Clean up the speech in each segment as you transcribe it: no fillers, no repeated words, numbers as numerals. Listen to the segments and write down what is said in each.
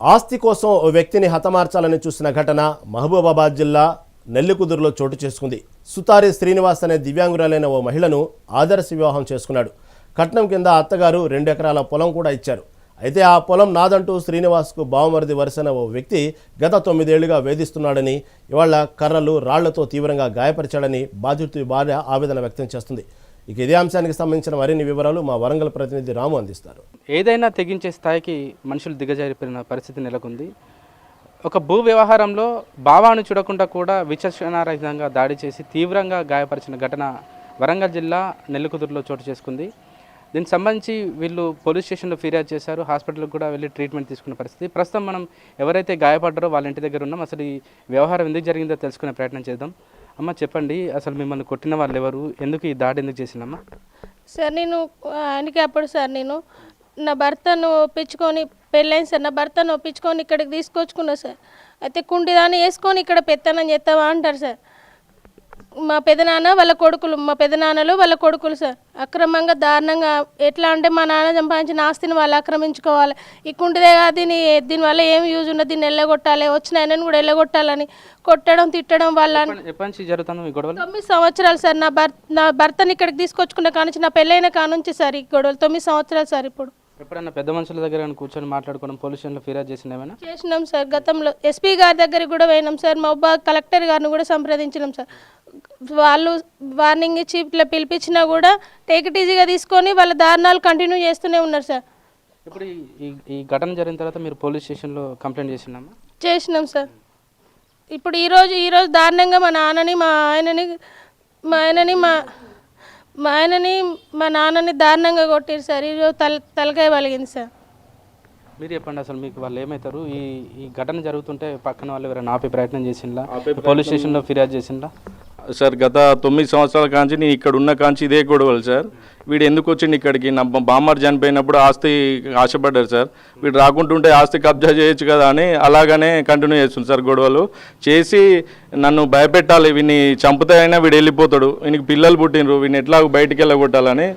ఆస్తి కోసం ఓ వ్యక్తిని హతమార్చాలని చూసిన ఘటన మహబూబాబాద్ జిల్లా నెల్లికుదురులో చోటు చేసుకుంది. సుతారి శ్రీనివాస్ అనే దివ్యాంగురాలైన ఓ మహిళను ఆదర్శ వివాహం చేసుకున్నాడు. కట్నం కింద అత్తగారు 2 ఎకరాల పొలం కూడా ఇచ్చారు. అయితే ఆ పొలం నాదంటూ శ్రీనివాస్కు బావమరిది వరుసన ఓ వ్యక్తి గత 9 ఏళ్లుగా వేధిస్తున్నాడని, ఇవాళ కర్రలు రాళ్లతో తీవ్రంగా గాయపరిచాడని బాధితుడి భార్య ఆవేదన వ్యక్తం చేస్తుంది. ఇక ఇదే అంశానికి సంబంధించిన మరిన్ని వివరాలు మా వరంగల్ ప్రతినిధి రాము అందిస్తారు. ఏదైనా తెగించే స్థాయికి మనుషులు దిగజారిపోయిన పరిస్థితి నెలకొంది. ఒక భూ వ్యవహారంలో భావాన్ని చూడకుండా కూడా విచక్షణారహితంగా దాడి చేసి తీవ్రంగా గాయపరిచిన ఘటన వరంగల్ జిల్లా నెల్లికుదురులో చోటు చేసుకుంది. దీనికి సంబంధించి వీళ్ళు పోలీస్ స్టేషన్లో ఫిర్యాదు చేశారు. హాస్పిటల్కి కూడా వెళ్ళి ట్రీట్మెంట్ తీసుకున్న పరిస్థితి. ప్రస్తుతం మనం ఎవరైతే గాయపడ్డారో వాళ్ళ ఇంటి దగ్గర ఉన్నాం. అసలు ఈ వ్యవహారం ఎందుకు జరిగిందో తెలుసుకునే ప్రయత్నం చేద్దాం. అమ్మ చెప్పండి, అసలు మిమ్మల్ని కొట్టిన వాళ్ళు ఎవరు, ఎందుకు ఈ దాడి ఎందుకు చేసిందమ్మా? సార్ నేను ఆయనకి అప్పుడు సార్ నేను నా భర్తను ఒప్పించుకొని పెళ్ళైంది సార్. నా భర్తను ఒప్పించుకొని ఇక్కడికి తీసుకొచ్చుకున్నా సార్. అయితే కుండిదాన్ని వేసుకొని ఇక్కడ పెత్తనం చేస్తావా అంటారు సార్. మా పెదనాన్న వాళ్ళ కొడుకులు, మా పెదనాన్నలు వాళ్ళ కొడుకులు సార్ అక్రమంగా దారుణంగా ఎట్లా అంటే మా నాన్న సంపాదించిన ఆస్తిని వాళ్ళు ఆక్రమించుకోవాలి. ఈ కుంటిదే కాదు, దీనివల్ల ఏం యూజ్ ఉన్నది, దీన్ని వెళ్ళగొట్టాలి, వచ్చిన ఆయనను కూడా వెళ్ళగొట్టాలని కొట్టడం తిట్టడం వల్ల. జరుగుతుంది 9 సంవత్సరాలు సార్. నా భర్తని ఇక్కడికి తీసుకొచ్చుకున్న కానుంచి, నా పెళ్ళైన కానుంచి సార్ ఈ గొడవలు 9 సంవత్సరాలు సార్. ఇప్పుడు ఎప్పుడైనా పెద్ద మనుషుల దగ్గర కూర్చొని మాట్లాడుకోవడం, పోలీస్ స్టేషన్లో ఫిర్యాదు చేసినామేనా? చేసినాం సార్. గతంలో ఎస్పీ గారి దగ్గరికి కూడా పోయినాం సార్. మహబూబాబాద్ కలెక్టర్ గారిని కూడా సంప్రదించినాం సార్. వాళ్ళు వార్నింగ్ ఇచ్చి ఇట్లా పిలిపించినా కూడా టేక్ ఇట్ ఈజీగా తీసుకొని వాళ్ళ దారుణాలు కంటిన్యూ చేస్తూనే ఉన్నారు సార్. ఇప్పుడు ఈ ఘటన జరిగిన తర్వాత మీరు పోలీస్ స్టేషన్లో కంప్లైంట్ చేసినామా? చేసినాం సార్. ఇప్పుడు ఈరోజు దారుణంగా మా నాన్నని మా నాన్నని దారుణంగా కొట్టారు సార్. ఈరోజు తలకాయ పలిగింది సార్. మీరు చెప్పండి, అసలు మీకు వాళ్ళు ఏమవుతారు? ఈ ఘటన జరుగుతుంటే పక్కన వాళ్ళు ఎవరైనా ఆపే ప్రయత్నం చేసిందా? పోలీస్ స్టేషన్లో ఫిర్యాదు చేసిందా? సార్ గత 9 సంవత్సరాల కాంచి నేను ఇక్కడ ఉన్న కాంచి ఇదే గొడవలు సార్. వీడు ఎందుకు వచ్చిండు ఇక్కడికి? నా బామ్మర్ చనిపోయినప్పుడు ఆస్తి ఆశపడ్డారు సార్. వీడు రాకుంటుంటే ఆస్తి కబ్జా చేయొచ్చు కదా అని అలాగనే కంటిన్యూ చేస్తుంది సార్. గొడవలు చేసి నన్ను భయపెట్టాలి, వీడిని చంపుతాయైనా వీడు వెళ్ళిపోతాడు, వీనికి పిల్లలు పుట్టినరు, వీడిని ఎట్లా బయటికి వెళ్ళగొట్టాలని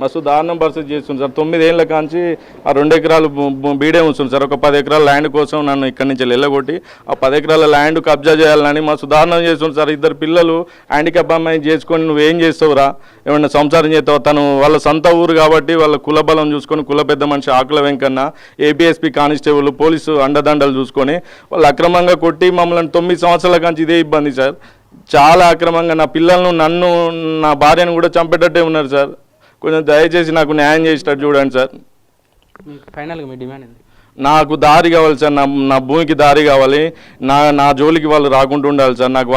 మస్తు దారుణం పరిస్థితి చేస్తుంది సార్. 9 ఏళ్ళ కాంచి ఆ 2 ఎకరాలు బీడే ఉంచుంది సార్. ఒక 10 ఎకరాల ల్యాండ్ కోసం నన్ను ఇక్కడి నుంచి వెళ్ళగొట్టి ఆ 10 ఎకరాల ల్యాండ్ కబ్జా చేయాలని మస్తు దారుణం చేస్తుంది సార్. 2 పిల్లలు హ్యాండిక్యాప్ అమ్మాయి చేసుకొని నువ్వేం చేస్తావురా, ఏమన్నా సంసారం చేస్తావు? తను వాళ్ళ సొంత ఊరు కాబట్టి వాళ్ళ కుల బలం చూసుకొని కుల పెద్ద మనిషి ఆకుల వెంకన్న, ఏపీఎస్పీ కానిస్టేబుల్, పోలీసు అండదండలు చూసుకొని వాళ్ళు అక్రమంగా కొట్టి మమ్మల్ని 9 సంవత్సరాల కాంచి ఇదే ఇబ్బంది సార్. చాలా అక్రమంగా నా పిల్లలను, నన్ను, నా భార్యను కూడా చంపేటట్టే ఉన్నారు సార్. కొంచెం దయచేసి నాకు న్యాయం చేసేటట్టు చూడండి సార్. ఫైనల్గా మీ డిమాండ్ ఏంటి? నాకు దారి కావాలి సార్. నా భూమికి దారి కావాలి. నా జోలికి వాళ్ళు రాకుండా ఉండాలి సార్. నాకు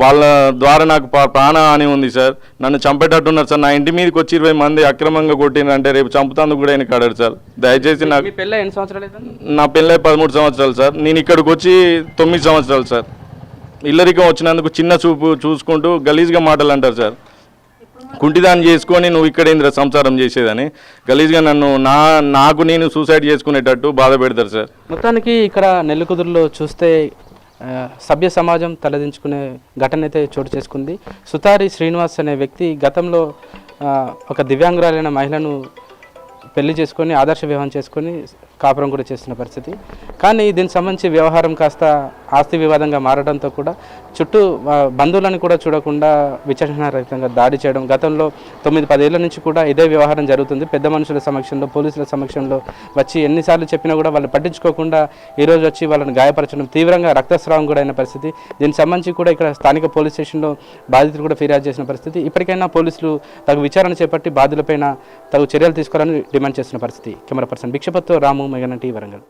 వాళ్ళ ద్వారా నాకు ప్రాణ హాని ఉంది సార్. నన్ను చంపేటట్టున్నారు సార్. నా ఇంటి మీదకి వచ్చి 20 మంది అక్రమంగా కొట్టినంటే రేపు చంపుతాందుకు కూడా ఆయన కాడారు సార్. దయచేసి నాకు. మీ పెళ్ళి ఎన్ని సంవత్సరాలు? నా పెళ్ళి 13 సంవత్సరాలు సార్. నేను ఇక్కడికి వచ్చి 9 సంవత్సరాలు సార్. ఇల్లరికం వచ్చినందుకు చిన్న చూపు చూసుకుంటూ గలీజ్గా మాటలు అంటారు సార్. కుంటిదాన్ని చేసుకొని నువ్వు ఇక్కడ ఇంద్ర సంసారం చేసేదని గలీజ్గా నన్ను నాకు నేను సూసైడ్ చేసుకునేటట్టు బాధ పెడతారు సార్. మొత్తానికి ఇక్కడ నెల్లికుదురులో చూస్తే సభ్య సమాజం తలదించుకునే ఘటన అయితే చోటు చేసుకుంది. సుతారి శ్రీనివాస్ అనే వ్యక్తి గతంలో ఒక దివ్యాంగురాలైన మహిళను పెళ్లి చేసుకొని ఆదర్శ వివాహం చేసుకొని కాపురం కూడా చేస్తున్న పరిస్థితి. కానీ దీనికి సంబంధించి వ్యవహారం కాస్త ఆస్తి వివాదంగా మారడంతో కూడా చుట్టూ బంధువులను కూడా చూడకుండా విచక్షణారహితంగా దాడి చేయడం, గతంలో 9-10 ఏళ్ల నుంచి కూడా ఇదే వ్యవహారం జరుగుతుంది. పెద్ద మనుషుల సమక్షంలో, పోలీసుల సమక్షంలో వచ్చి ఎన్నిసార్లు చెప్పినా కూడా వాళ్ళు పట్టించుకోకుండా ఈరోజు వచ్చి వాళ్ళని గాయపరచడం, తీవ్రంగా రక్తస్రావం కూడా అయిన పరిస్థితి. దీనికి సంబంధించి కూడా ఇక్కడ స్థానిక పోలీస్ స్టేషన్లో బాధితులు కూడా ఫిర్యాదు చేసిన పరిస్థితి. ఇప్పటికైనా పోలీసులు తగు విచారణ చేపట్టి బాధితులపైన తగు చర్యలు తీసుకోవాలని డిమాండ్ చేస్తున్న పరిస్థితి. కెమెరా పర్సన్ భిక్షపత్తో రాము, మెగానన్ టీవీ, వరంగల్.